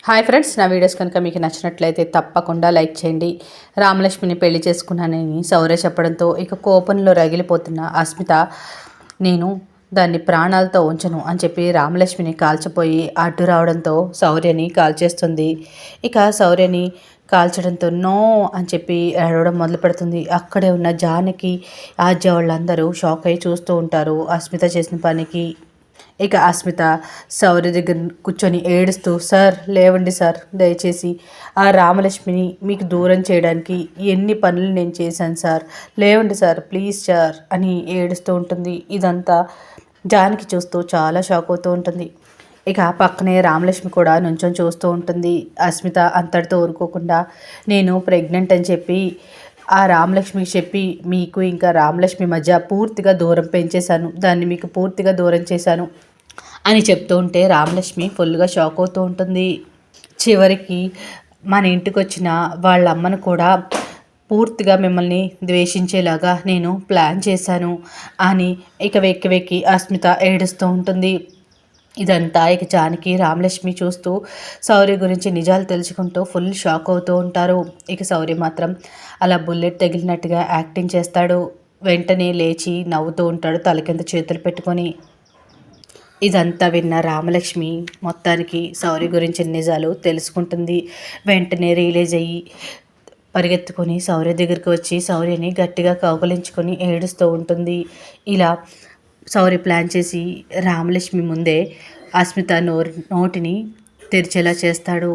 Hi friends, నా videos కనుక మీకు నచ్చినట్లయితే తప్పకుండా లైక్ చేయండి. రామలక్ష్మిని పెళ్లి చేసుకున్నానని శౌర్య చెప్పడంతో ఇక కోపంలో రగిలిపోతున్న అస్మిత, నేను దాన్ని ప్రాణాలతో ఉంచను అని చెప్పి రామలక్ష్మిని కాల్చిపోయి అడ్డు రావడంతో శౌర్యని కాల్చేస్తుంది. ఇక శౌర్యని కాల్చడంతో నో అని చెప్పి ఏడవడం మొదలు పెడుతుంది. అక్కడే ఉన్న జానకి, ఆద్య వాళ్ళందరూ షాక్ అయి చూస్తూ ఉంటారు అస్మిత చేసిన పనికి. ఇక అస్మిత శౌర్య దగ్గర కూర్చొని ఏడుస్తూ, సార్ లేవండి సార్, దయచేసి ఆ రామలక్ష్మిని మీకు దూరం చేయడానికి ఎన్ని పనులు నేను చేశాను సార్, లేవండి సార్ ప్లీజ్ సార్ అని ఏడుస్తూ ఉంటుంది. ఇదంతా జానకి చూస్తూ చాలా షాక్ అవుతూ ఉంటుంది. ఇక పక్కనే రామలక్ష్మి కూడా నుంచొని చూస్తూ ఉంటుంది. అస్మిత అంతటితో ఊరుకోకుండా, నేను ప్రెగ్నెంట్ అని చెప్పి ఆ రామలక్ష్మికి చెప్పి మీకు ఇంకా రామలక్ష్మి మధ్య పూర్తిగా దూరం పెంచేశాను, దాన్ని మీకు పూర్తిగా దూరం చేశాను అని చెప్తూ ఉంటే రామలక్ష్మి ఫుల్గా షాక్ అవుతూ ఉంటుంది. చివరికి మన ఇంటికి వచ్చిన వాళ్ళ అమ్మను కూడా పూర్తిగా మిమ్మల్ని ద్వేషించేలాగా నేను ప్లాన్ చేశాను అని ఇక వెక్కి వెక్కి అస్మిత ఏడుస్తూ ఉంటుంది. ఇదంతా ఇక జానకి, రామలక్ష్మి చూస్తూ శౌర్య గురించి నిజాలు తెలుసుకుంటూ ఫుల్ షాక్ అవుతూ ఉంటారు. ఇక శౌర్య మాత్రం అలా బుల్లెట్ తగిలినట్టుగా యాక్టింగ్ చేస్తాడు. వెంటనే లేచి నవ్వుతూ ఉంటాడు తల కింద చేతులు పెట్టుకొని. ఇదంతా విన్న రామలక్ష్మి మొత్తానికి శౌర్య గురించి నిజాలు తెలుసుకుంటుంది. వెంటనే రియలైజ్ అయ్యి పరిగెత్తుకొని శౌర్య దగ్గరికి వచ్చి శౌర్యని గట్టిగా కౌగలించుకొని ఏడుస్తూ ఉంటుంది. ఇలా శౌర్య ప్లాన్ చేసి రామలక్ష్మి ముందే అస్మిత నోటిని తెరిచేలా చేస్తాడు.